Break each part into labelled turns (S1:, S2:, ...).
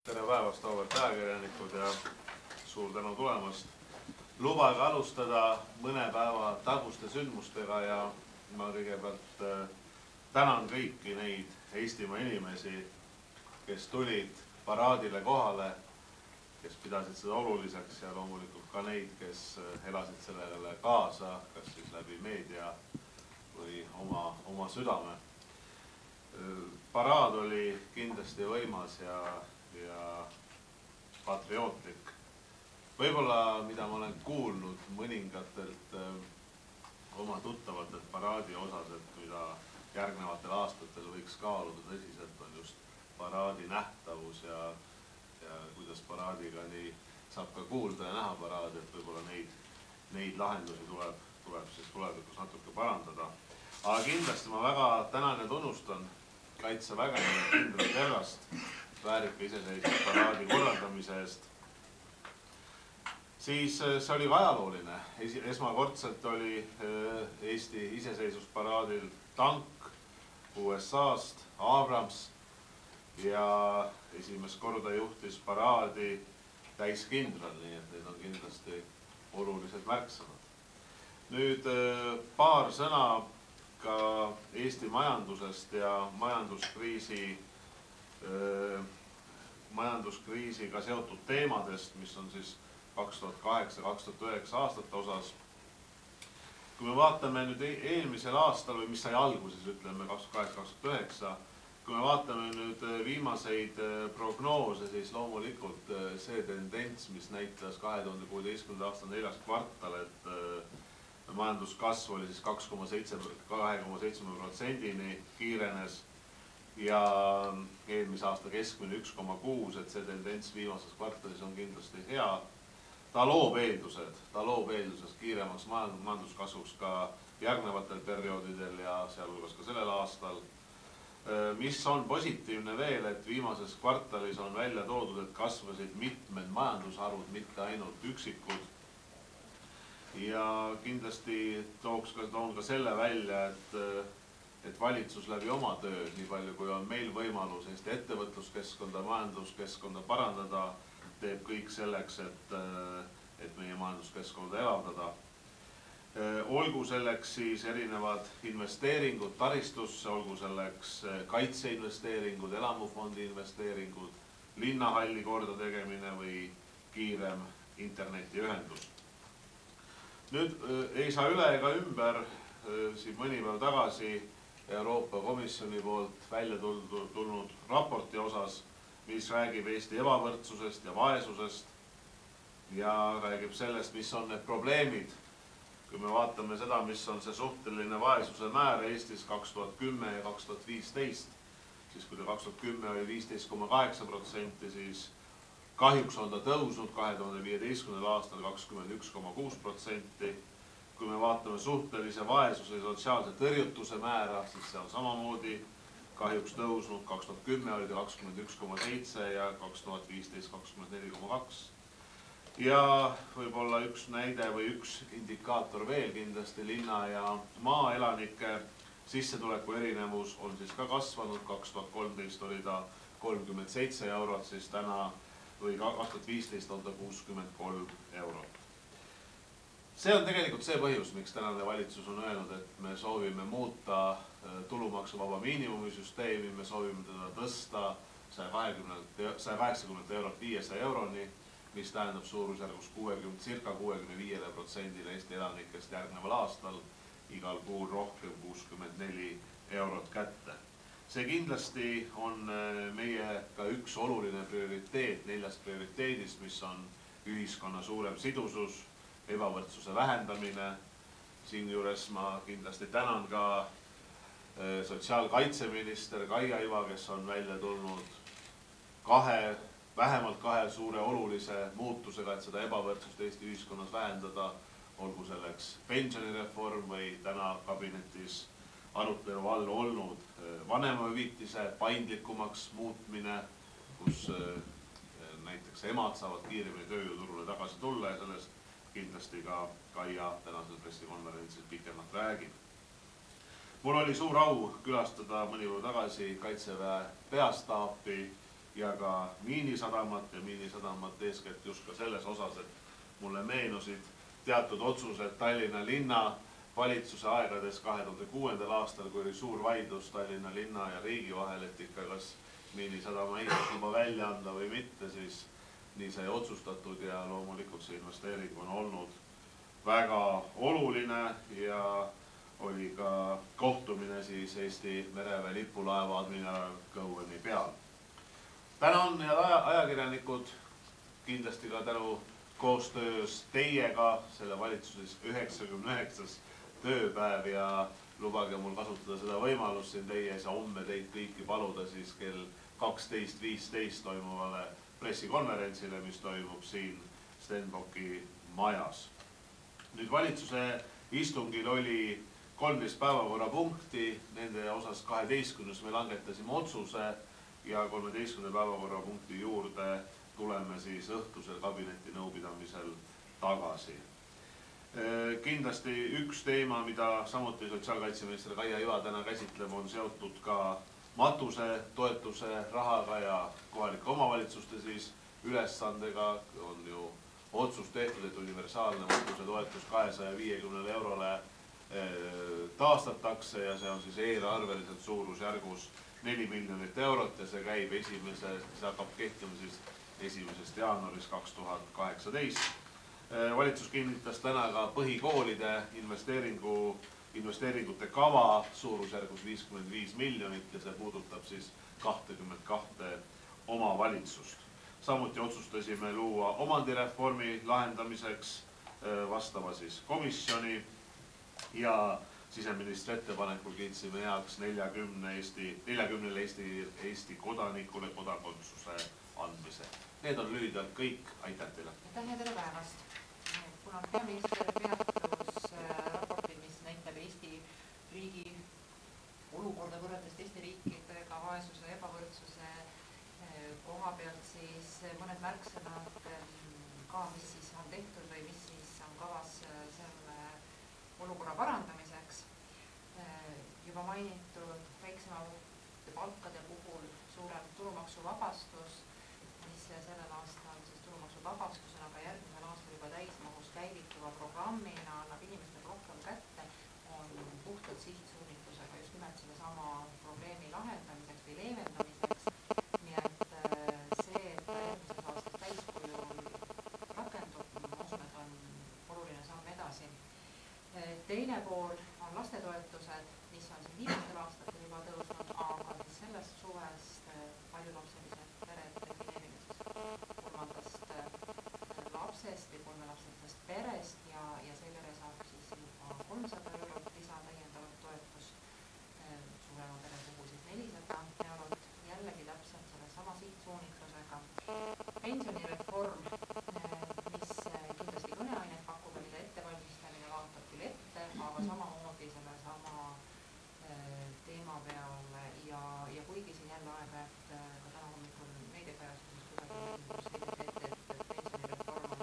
S1: Tere päevast, auväärt ajakirjanikud ja suur tänu tulemast. Lubage alustada mõne päeva taguste sündmustega ja ma kõigepealt tänan kõiki neid Eestimaa inimesi, kes tulid paraadile kohale, kes pidasid seda oluliseks ja loomulikult ka neid, kes elasid sellele kaasa, kas siis läbi meedia või oma südame. Paraad oli kindlasti võimas ja patriootlik. Võib-olla, mida ma olen kuulnud mõningatelt oma tuttavatelt paraadi osas, et mida järgnevatel aastatel võiks kaaluda tõsiselt, on just paraadi nähtavus ja kuidas paraadiga nii saab ka kuulda ja näha paraadi, et võib-olla neid lahendusi tuleb siis tulevikus natuke parandada. Aga kindlasti ma väga tänan ja tunnustan Kaitseväge ja kindral Terrast väärika iseseisvuse paraadi korraldamise eest. Siis see oli ka ajalooline. Esmakordselt oli Eesti iseseisvusparaadil tank USA-st, Abrams, ja esimest korda juhtis paraadi täiskindral, nii et need on kindlasti olulised märksõnad. Nüüd paar sõna ka Eesti majandusest ja majanduskriisiga seotud teemadest, mis on siis 2008-2009 aastate osas. Kui me vaatame nüüd eelmisel aastal või mis sai alguses, ütleme 2008-2009, kui me vaatame nüüd viimaseid prognoose, siis loomulikult see tendents, mis näitas 2016. aasta 4. kvartal, et majanduskasv oli siis 2,7%-ni kiirenes ja eelmise aasta keskmine 1,6%, et see tendents viimases kvartalis on kindlasti hea. Ta loob eeldused kiiremaks majanduskasvuks ka järgnevatel perioodidel ja sealhulgas ka sellel aastal. Mis on positiivne veel, et viimases kvartalis on välja toodud, et kasvasid mitmed majandusharud, mitte ainult üksikud. Ja kindlasti toon ka selle välja, et valitsus läbi oma töö, nii palju kui on meil võimalus Eesti ettevõtluskeskkonda, majanduskeskkonda parandada, teeb kõik selleks, et meie majanduskeskkonda elavdada. Olgu selleks siis erinevad investeeringud taristusse, olgu selleks kaitseinvesteeringud, elamufondi investeeringud, linnahalli korda tegemine või kiirem internetiühendus. Nüüd ei saa üle ega ümber siin mõni päev tagasi Euroopa Komisjoni poolt välja tulnud raporti osas, mis räägib Eesti ebavõrdsusest ja vaesusest ja räägib sellest, mis on need probleemid. Kui me vaatame seda, mis on see suhteline vaesuse määr Eestis 2010 ja 2015, siis kui ta 2010 oli 15,8%, siis kahjuks on ta tõusnud 2015. aastal 21,6%. Kui me vaatame suhtelise vaesuse ja sotsiaalse tõrjutuse määra, siis see on samamoodi kahjuks tõusnud. 2010 oli ta 21,7% ja 2015 24,2%. Ja võib-olla üks näide või üks indikaator veel kindlasti linna ja maaelanike sissetuleku erinevus on siis ka kasvanud. 2013 oli ta 37 eurot, siis täna või 2015 on ta 63 eurot. See on tegelikult see põhjus, miks tänane valitsus on öelnud, et me soovime muuta tulumaksuvaba miinimumisüsteemi, me soovime teda tõsta 180 eurot 500 euroni, mis tähendab suurusjärgus circa 65%-le Eesti elanikest järgneval aastal igal kuul rohkem 64 eurot kätte. See kindlasti on meie ka üks oluline prioriteet 4 prioriteedist, mis on ühiskonna suurem sidusus, ebavõrdsuse vähendamine. Siinjuures ma kindlasti tänan ka sotsiaalkaitseminister Kaia Iva, kes on välja tulnud vähemalt 2 suure olulise muutusega, et seda ebavõrdsust Eesti ühiskonnas vähendada, olgu selleks pensionireform või täna kabinetis arutelu all olnud vanemahüvitise paindlikumaks muutmine, kus näiteks emad saavad kiiremini tööjõuturule tagasi tulla ja sellest kindlasti ka Kaia tänasel pressikonverentsil pikemalt räägib. Mul oli suur au külastada mõni päev tagasi Kaitseväe peastaapi ja ka Miinisadamat ja Miinisadamat eeskätt just ka selles osas, et mulle meenusid teatud otsused Tallinna linna valitsuse aegades 2006. aastal, kui oli suur vaidlus Tallinna linna ja riigi vahel, et ikka kas Miinisadama ehitusluba välja anda või mitte, siis nii sai otsustatud ja loomulikult see investeering on olnud väga oluline ja oli ka kohtumine siis Eesti mereväe lipulaeva admiral Cowen'i peal. Tänan head ajakirjanikud, kindlasti ka tänu koostöös teiega selle valitsuses 99. tööpäev ja lubage mul kasutada seda võimalust siin teie ees ja homme teid kõiki paluda siis kell 12.15 toimuvale pressikonverentsile, mis toimub siin Stenbocki majas. Nüüd valitsuse istungil oli 13 päevakorrapunkti, nende osas 12. me langetasime otsuse ja 13. päevakorrapunkti juurde tuleme siis õhtusel kabineti nõupidamisel tagasi. Kindlasti üks teema, mida samuti sotsiaalkaitseminister Kaia Iva täna käsitleb, on seotud ka matusetoetuse rahaga ja kohalike omavalitsuste siis ülesandega. On ju otsus tehtud, et universaalne matusetoetus 250 eurole taastatakse ja see on siis eelarveliselt suurusjärgus 4 miljonit eurot ja see käib see hakkab kehtima siis 1. jaanuarist 2018. Valitsus kinnitas täna ka põhikoolide investeeringute kava suurusjärgus 55 miljonit ja see puudutab siis 22 omavalitsust. Samuti otsustasime luua omandireformi lahendamiseks vastava siis komisjoni ja siseministri ettepanekul kiitsime heaks 40 Eesti kodanikule kodakondsuse andmise. Need on lühidalt kõik. Aitäh teile!
S2: Aitäh ja tere päevast! Kuna peaminister peatus raportil, mis näitab Eesti riigi olukorda võrreldes teiste riikidega vaesuse ja ebavõrdsuse koha pealt, siis mõned märksõnad ka, mis siis on tehtud või mis siis on kavas selle olukorra parandamiseks. Juba mainitud väiksemate palkade puhul suurem tulumaksuvabastus, mis sellel aastal siis tulumaksuvabastusena, aga järgmisel aastal juba täismahus käivituva programmina annab inimestele rohkem kätte, on puhtalt sihtsuunitlusega just nimelt selle sama probleemi lahendamiseks või leevendamiseks. Nii et see, et järgmises aastas täiskujul rakendub, ma usun, et on oluline samm edasi. Teine pool on lastetoetused, mis on siin viimastel aastatel juba tõusnud, aga siis sellest suvest paljulapselised pered defineerimisest kolmandast lapsest või kolmelapselisest perest ja seejärel saab siis juba 300 eurot lisa täiendavat toetust, suurema pere puhul siis 400 eurot, jällegi täpselt selle sama sihtsuunitlusega. Pensionireform, mis kindlasti kõneainet pakub, mille ettevalmistamine vaatab küll ette, aga samamoodi selle sama teema peale ja kuigi siin jälle aeg-ajalt ka täna hommikul meediakajasuses kuidagi et pensionireform on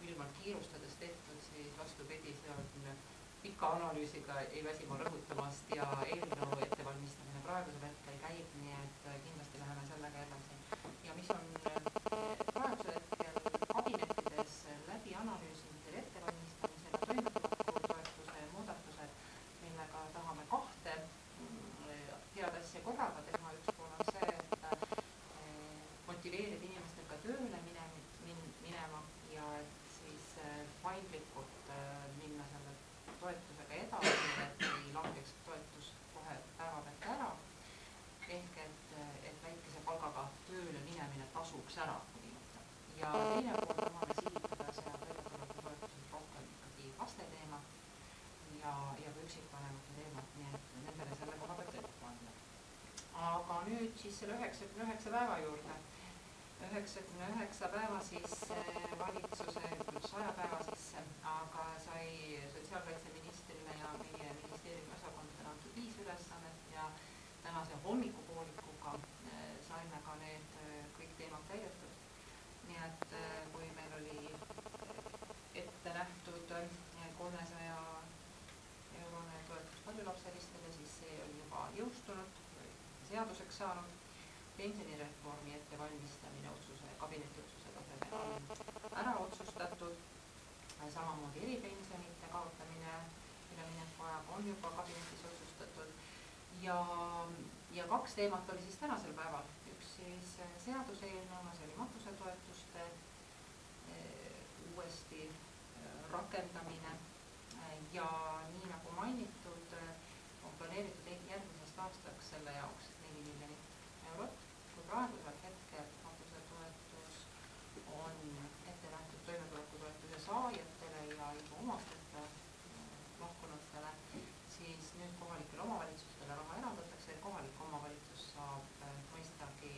S2: ülmalt kiirustades tehtud, siis vastupidi, see on pika analüüsiga ei väsi ma rõhutamast ja eelnõu ettevalmistamine praegusel hetkel käib, nii et kindlasti läheme sellega edasi. Ja mis on praegusel hetkel kabinettides läbi analüüsimisel ettevalmistamisel ja toimetulekutoetuse muudatused, millega tahame kahte head asja korraga teha. Üks pool on see, et motiveerida inimestel ka tööle minema ja et siis paindlikult minna selle toetusega edasi, et ei langeks toetus kohe päeva pealt ära. Ehk et väikese palgaga tööle minemine tasuks ära. Ja teine pool tahame sihitada seal toimetulekutoetused rohkem ikkagi laste teemat ja üksikvanemate teemat, nii et nendele selle koha pealt ette panna. Aga nüüd siis selle 99 päeva juurde. 99 päeva siis valitsuse 100 päeva sisse, aga sai sotsiaalkaitseministrile ja meie ministeeriumi osakondadele antud 5 ülesannet ja tänase hommikupoolikuga saime ka need kõik teemad täidetud. Nii et kui meil oli ette nähtud 300 eurone toetus paljulapselistele, siis see oli juba jõustunud, seaduseks saanud. pensionireformi ettevalmistamine kabineti otsuse tasemel on ära otsustatud, samamoodi eripensionite kaotamine üleminekuajaga on juba kabinetis otsustatud ja kaks teemat oli siis tänasel päeval. Üks siis seaduseelnõuna, see oli matusetoetuste uuesti rakendamine ja nii nagu mainitud, on planeeritud järgmisest aastaks selle jaoks 4 miljonit eurot. Kui praegusel hetkel matusetoetus on ette nähtud toimetulekutoetuse saajatele ja juba omasteta lahkunutele, siis nüüd kohalikele omavalitsustele raha eraldatakse. Kohalik omavalitsus saab mõistagi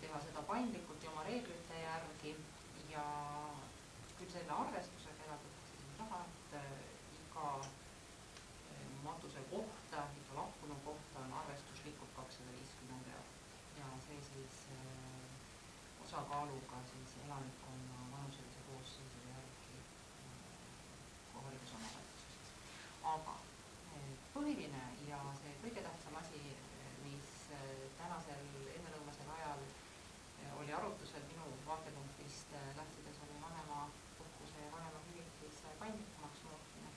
S2: teha seda paindlikult ja oma reeglite järgi ja küll selle arvestusega eraldatakse raha, et iga matuse kohta, iga lahkunu kohta on arvestuslikult 250 eurot ja see siis osakaaluga siis elanikkonna vanuselise koosseisu järgi kohalikus omavalitsuses. Aga põhiline ja see kõige tähtsam asi, mis tänasel ennelõunasel ajal oli arutusel minu vaatepunktist lähtudes, oli vanemapuhkuse ja vanemahüvitise paindlikumaks muutmine.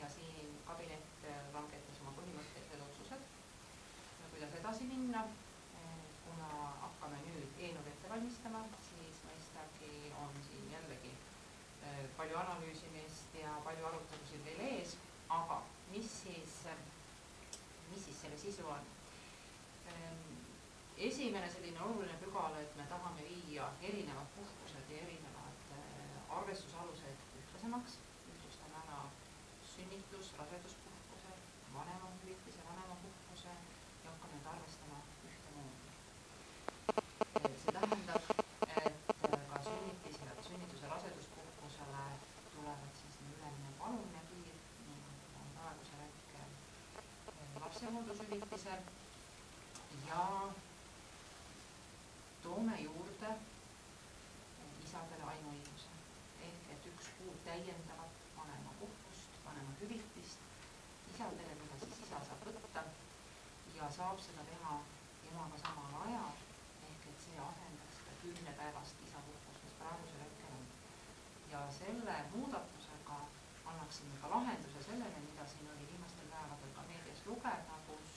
S2: Ja siin kabinet langetas oma põhimõttelised otsused, kuidas edasi minna. Kuna hakkame nüüd eelnõu ette valmistama, siis mõistagi on siin jällegi palju analüüsimist ja palju arutelusid veel ees, aga mis siis selle sisu on? Esimene selline oluline pügal, et me tahame viia erinevad puhkused ja erinevad arvestusalused ühtlasemaks. Ühtlustame ära sünnitus, raseduspuhkuse, vanemahüvitise, vanemapuhkuse ja hakkame need arvestama ühtemoodi. See tähendab, et ka sünnitus- ja raseduspuhkusele tulevad siis ülemine palumine piir, on praegusel hetkel lapsehooldusüvitisel ja toome juurde isadele ainuõiguse ehk et 1 kuu täiendavat vanemapuhkust, vanemahüvitist isadele, mida siis isa saab võtta ja saab seda teha emaga samal ajal ehk et see asendaks seda 10-päevast isapuhkust, mis praegusel hetkel on. Ja selle muudatusega annaksime ka lahenduse sellele, mida siin oli viimastel päevadel ka meedias lugeda, kus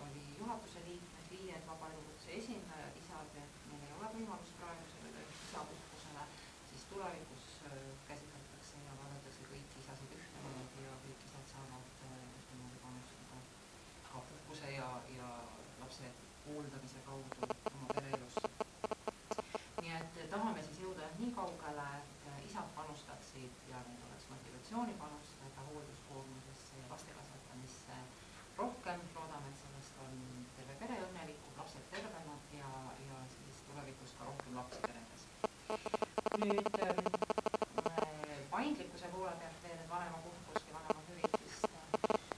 S2: oli juhatuse liikmed, viied vabajuhatuse esindajad, isad, et meil ei ole võimalust praegu sellele isapuhkusele, siis tulevikus käsitletakse ja vaadatakse kõiki isasid ühtemoodi ja kõik isad saavad ühtemoodi panustada ka puhkuse ja lapse hooldamise kaudu oma pereelusse. Nii et tahame siis jõuda nii kaugele, et isad panustaksid ja neil oleks motivatsiooni panustada hoolduskoormusesse ja laste kasvatamisse rohkem. Loodame, et sellest on terve pere õnnelikud, lapsed tervemad ja siis tulevikus ka rohkem lapsi peredes. Nüüd paindlikkuse poole pealt veel vanemapuhkust ja vanemahüvitist.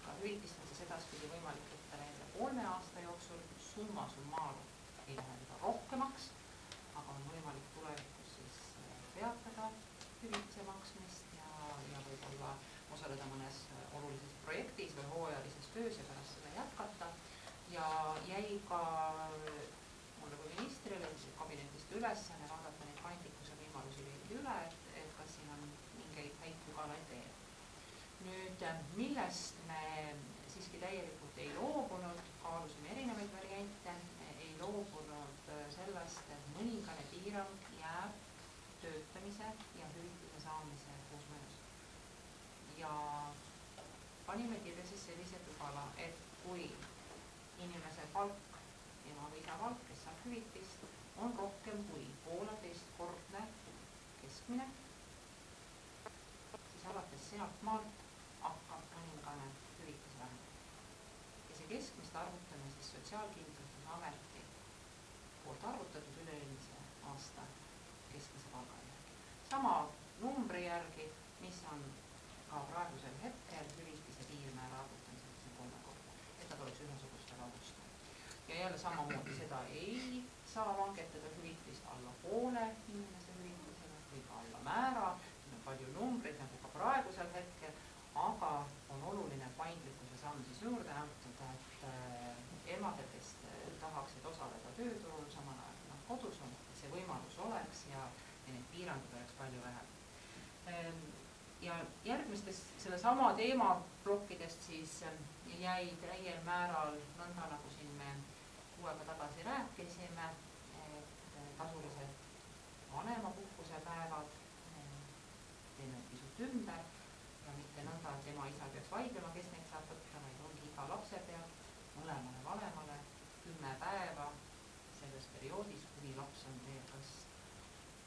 S2: Ka hüvitist on siis edaspidi võimalik võtta neile 3 aasta jooksul. Summa summarum ei lähe seda rohkemaks, aga on võimalik tulevikus siis peatada hüvitise maksmist ja võib-olla osaleda mõnes olulises projektis või hooajalises töös ja pärast seda jätkata. Ja jäi ka mulle kui ministrile kabinetist ülesanne vaadata neid paindlikkuse võimalusi veidi üle, et kas siin on mingeid häid pügalaid veel. Nüüd, millest me siiski täielikult ei loobunud, kaalusime erinevaid variante, ei loobunud sellest, et mõningane piirang jääb töötamise ja hüvitise saamise koosmõjus. Ja panime kirja siis sellise pügala, et kui inimese palk, ema või isa palk, kes saab hüvitist, on rohkem kui 1,5-kordne keskmine, siis alates sealt maalt hakkab mõningane hüvitis vähendama. Ja see keskmist arvutame siis Sotsiaalkindlustusameti poolt arvutatud üle-eelmise aasta keskmise palga järgi. Sama numbri järgi, mis on ka praegusel hetkel hüvitise piirmäära arvutamisel 3 korda, et nad oleks ühesugustel alustel. Ja jälle samamoodi seda ei saa langetada hüvitist alla poole inimese hüvitisele või ka alla määra, siin on palju numbreid nagu ka praegusel hetkel, aga on oluline paindlikkuse samm siis juurde antud, et emadel, kes tahaksid osaleda tööturul, samal ajal nad kodus on, et see võimalus oleks ja neid piirangud oleks palju vähem. Ja järgmistes sellesama teema plokkidest siis jäid täiel määral nõnda, nagu siin me kuu aega tagasi rääkisime, et tasulised vanemapuhkuse päevad teeme pisut ümber ja mitte nõnda, et ema isa peaks vaidlema, kes neid saab võtta, vaid ongi iga lapse pealt mõlemale vanemale 10 päeva selles perioodis, kuni laps on teekast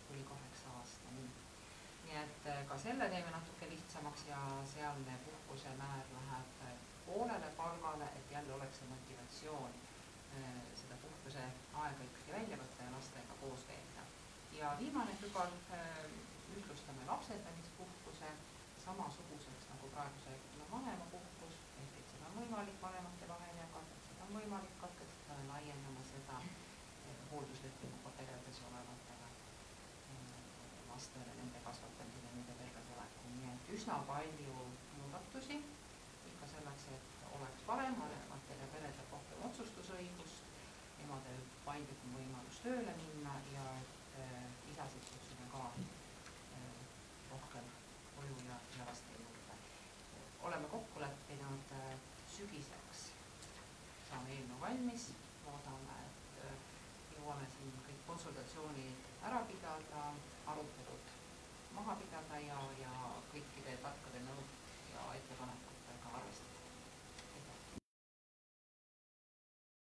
S2: kuni 8 aastani. Nii et ka selle teeme natuke lihtsamaks ja sealne puhkuse määr läheb poolele palgale, et jälle oleks see motivatsioon seda puhkuse aega ikkagi välja võtta ja lastega koos veeta. Ja viimane pügal ühtlustame lapsendamispuhkuse samasuguseks nagu praegusel vanemapuhkus, ehk et seda on võimalik vanemate vahel jagada, seda on võimalik katkestada ja laiendama seda hoolduslepinguga peredes olevatele lastele, nende kasvatamisele, nende tervetulekul. Nii et üsna palju muudatusi ikka selleks, et oleks parem, vanematel ja peredel rohkem otsustusõigust, emadel paindlikum võimalus tööle minna ja et isasid kutsume ka rohkem koju ja laste juurde. Oleme kokku leppinud sügiseks, saame eelnõu valmis, loodame, et jõuame siin kõik konsultatsioonid ära pidada, arutelud maha pidada ja kõikide tarkade nõud ja ettepanekutega arvestada.